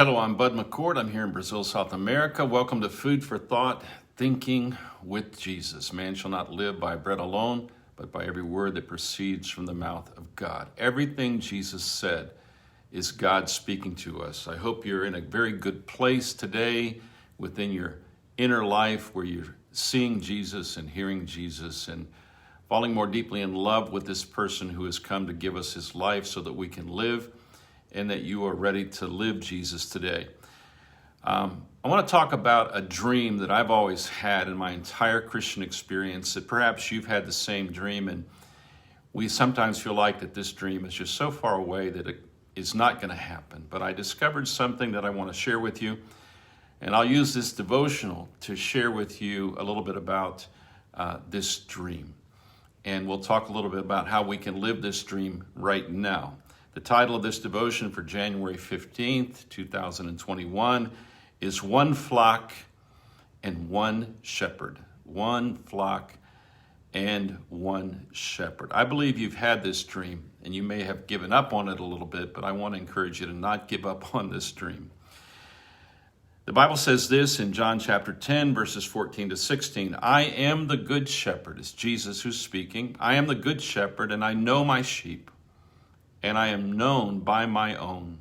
Hello, I'm Bud McCord. I'm here in Brazil, South America. Welcome to Food for Thought, Thinking with Jesus. Man shall not live by bread alone, but by every word that proceeds from the mouth of God. Everything Jesus said is God speaking to us. I hope you're in a very good place today within your inner life where you're seeing Jesus and hearing Jesus and falling more deeply in love with this person who has come to give us his life so that we can live, and that you are ready to live Jesus today. I want to talk about a dream that I've always had in my entire Christian experience, that perhaps you've had the same dream, and we sometimes feel like that this dream is just so far away that it is not going to happen. But I discovered something that I want to share with you, and I'll use this devotional to share with you a little bit about this dream. And we'll talk a little bit about how we can live this dream right now. The title of this devotion for January 15th, 2021 is One Flock and One Shepherd. One flock and one shepherd. I believe you've had this dream, and you may have given up on it a little bit, but I want to encourage you to not give up on this dream. The Bible says this in John chapter 10, verses 14 to 16. I am the good shepherd. It's Jesus who's speaking. I am the good shepherd, and I know my sheep, and I am known by my own.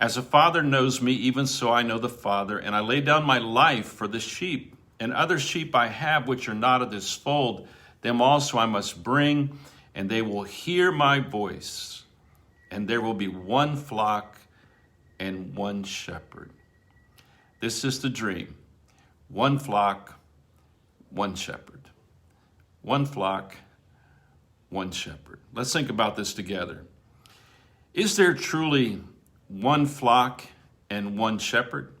As a father knows me, even so I know the Father, and I lay down my life for the sheep. And other sheep I have which are not of this fold, them also I must bring, and they will hear my voice. And there will be one flock and one shepherd. This is the dream. One flock, one shepherd. One flock, one shepherd. Let's think about this together. Is there truly one flock and one shepherd?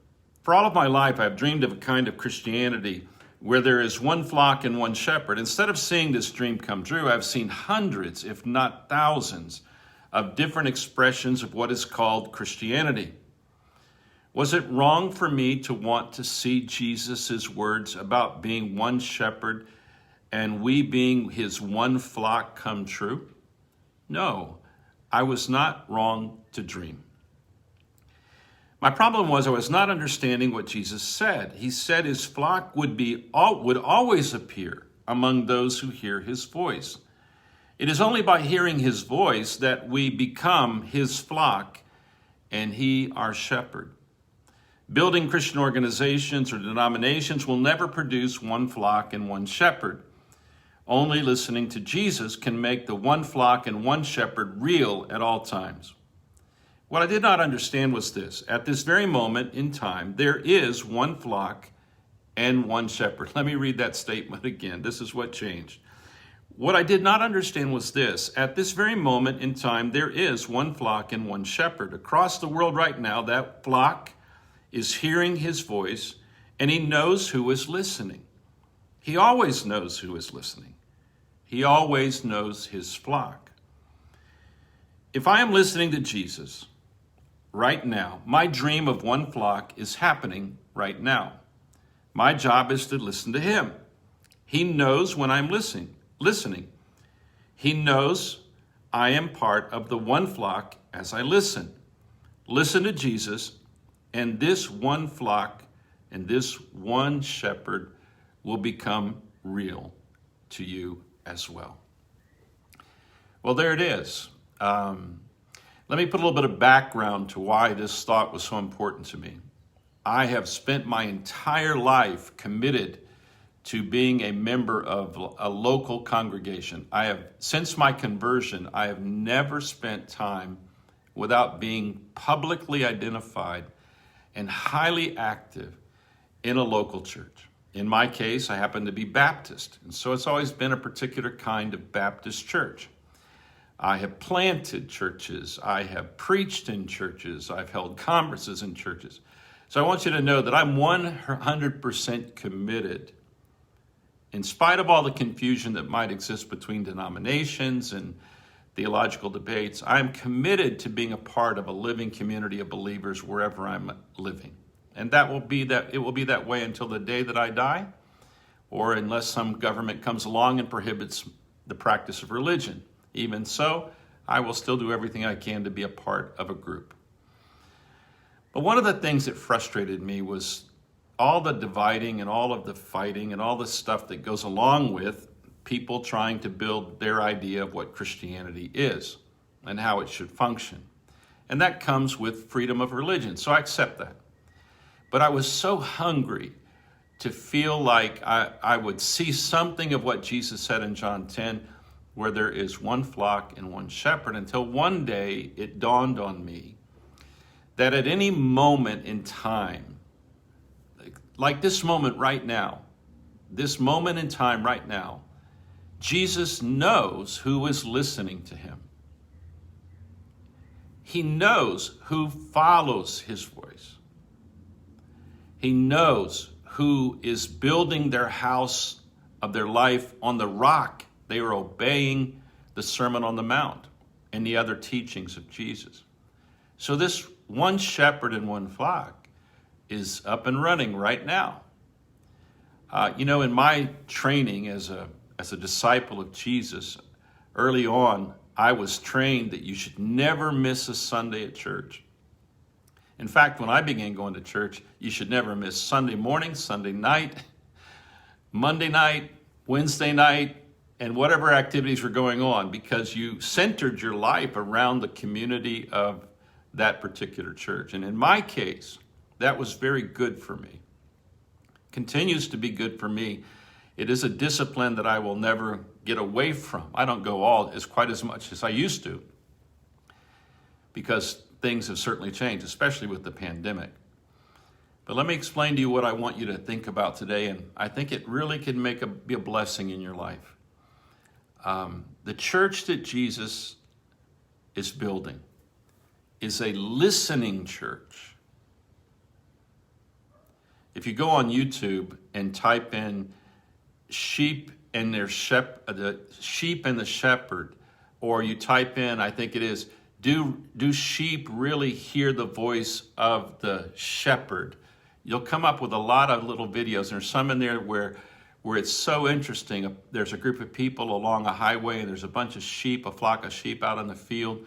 For all of my life, I've dreamed of a kind of Christianity where there is one flock and one shepherd. Instead of seeing this dream come true, I've seen hundreds, if not thousands, of different expressions of what is called Christianity. Was it wrong for me to want to see Jesus' words about being one shepherd and we being his one flock come true? No, I was not wrong to dream. My problem was I was not understanding what Jesus said. He said his flock would always appear among those who hear his voice. It is only by hearing his voice that we become his flock and he our shepherd. Building Christian organizations or denominations will never produce one flock and one shepherd. Only listening to Jesus can make the one flock and one shepherd real at all times. What I did not understand was this. At this very moment in time, there is one flock and one shepherd. Let me read that statement again. This is what changed. What I did not understand was this. At this very moment in time, there is one flock and one shepherd. Across the world right now, that flock is hearing his voice, and he knows who is listening. He always knows who is listening. He always knows his flock. If I am listening to Jesus right now, my dream of one flock is happening right now. My job is to listen to him. He knows when I'm listening. He knows I am part of the one flock as I listen. Listen to Jesus, and this one flock and this one shepherd will become real to you as well. Well, there it is. Let me put a little bit of background to why this thought was so important to me. I have spent my entire life committed to being a member of a local congregation. Since my conversion, I have never spent time without being publicly identified and highly active in a local church. In my case, I happen to be Baptist, and so it's always been a particular kind of Baptist church. I have planted churches, I have preached in churches, I've held conferences in churches. So I want you to know that I'm 100% committed. In spite of all the confusion that might exist between denominations and theological debates, I'm committed to being a part of a living community of believers wherever I'm living. And it will be that way until the day that I die, or unless some government comes along and prohibits the practice of religion. Even so, I will still do everything I can to be a part of a group. But one of the things that frustrated me was all the dividing and all of the fighting and all the stuff that goes along with people trying to build their idea of what Christianity is and how it should function. And that comes with freedom of religion, so I accept that. But I was so hungry to feel like I would see something of what Jesus said in John 10, where there is one flock and one shepherd, until one day it dawned on me that at any moment in time, like this moment right now, this moment in time right now, Jesus knows who is listening to him. He knows who follows his voice. He knows who is building their house of their life on the rock. They are obeying the Sermon on the Mount and the other teachings of Jesus. So this one shepherd and one flock is up and running right now. In my training as a disciple of Jesus, early on, I was trained that you should never miss a Sunday at church. In fact, when I began going to church, you should never miss Sunday morning, Sunday night, Monday night, Wednesday night, and whatever activities were going on, because you centered your life around the community of that particular church. And in my case, that was very good for me. Continues to be good for me. It is a discipline that I will never get away from. I don't go quite as much as I used to, because things have certainly changed, especially with the pandemic. But let me explain to you what I want you to think about today, and I think it really can be a blessing in your life. The church that Jesus is building is a listening church. If you go on YouTube and type in sheep and the sheep and the shepherd, or you type in, I think it is, do sheep really hear the voice of the shepherd? You'll come up with a lot of little videos. There's some in there where it's so interesting. There's a group of people along a highway, and there's a bunch of sheep, a flock of sheep out in the field,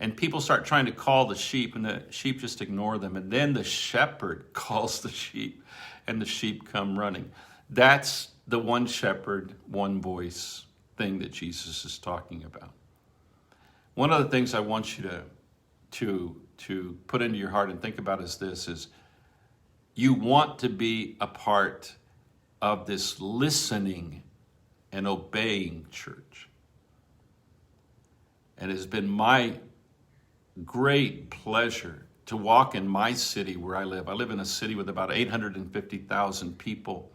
and people start trying to call the sheep, and the sheep just ignore them. And then the shepherd calls the sheep, and the sheep come running. That's the one shepherd, one voice thing that Jesus is talking about. One of the things I want you to put into your heart and think about is you want to be a part of this listening and obeying church. And it has been my great pleasure to walk in my city where I live. I live in a city with about 850,000 people.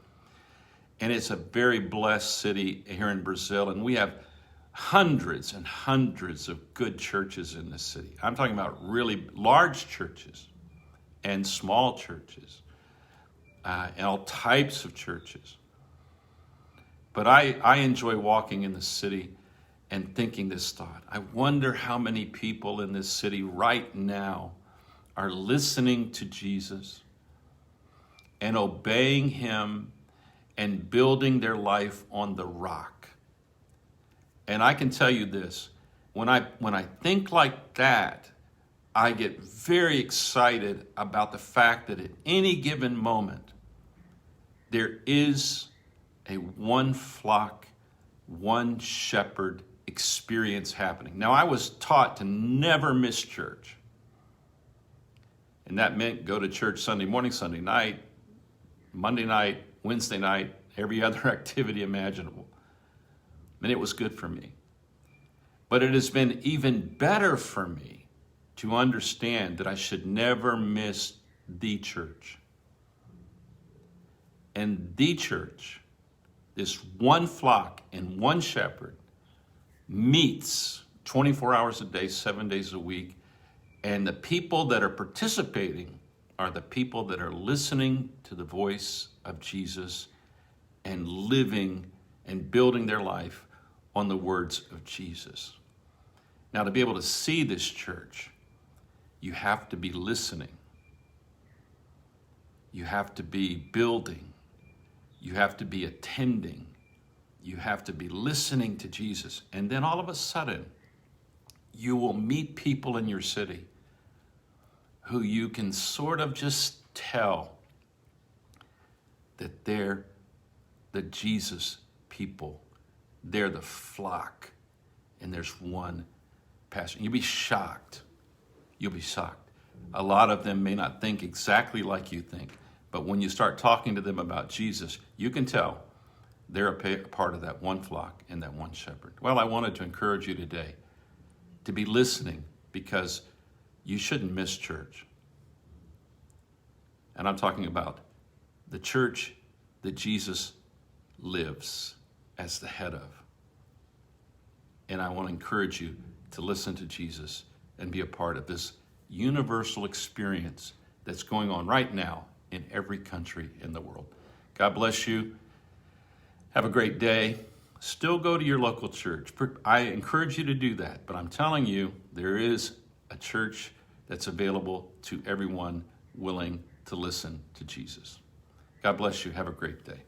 And it's a very blessed city here in Brazil. And we have hundreds and hundreds of good churches in this city. I'm talking about really large churches and small churches and all types of churches. But I enjoy walking in the city and thinking this thought. I wonder how many people in this city right now are listening to Jesus and obeying him and building their life on the rock. And I can tell you this, when I think like that, I get very excited about the fact that at any given moment, there is a one flock, one shepherd experience happening. Now, I was taught to never miss church. And that meant go to church Sunday morning, Sunday night, Monday night, Wednesday night, every other activity imaginable. And it was good for me. But it has been even better for me to understand that I should never miss the church. And the church, this one flock and one shepherd, meets 24 hours a day, 7 days a week. And the people that are participating are the people that are listening to the voice of Jesus and living and building their life on the words of Jesus. Now, to be able to see this church, you have to be listening. You have to be building. You have to be attending. You have to be listening to Jesus. And then all of a sudden, you will meet people in your city who you can sort of just tell that they're the Jesus people. They're the flock, and there's one pastor. You'll be shocked. You'll be shocked. A lot of them may not think exactly like you think, but when you start talking to them about Jesus, you can tell they're a part of that one flock and that one shepherd. Well, I wanted to encourage you today to be listening, because you shouldn't miss church. And I'm talking about the church that Jesus lives as the head of. And I want to encourage you to listen to Jesus and be a part of this universal experience that's going on right now in every country in the world. God bless you. Have a great day. Still go to your local church. I encourage you to do that, but I'm telling you, there is a church that's available to everyone willing to listen to Jesus. God bless you. Have a great day.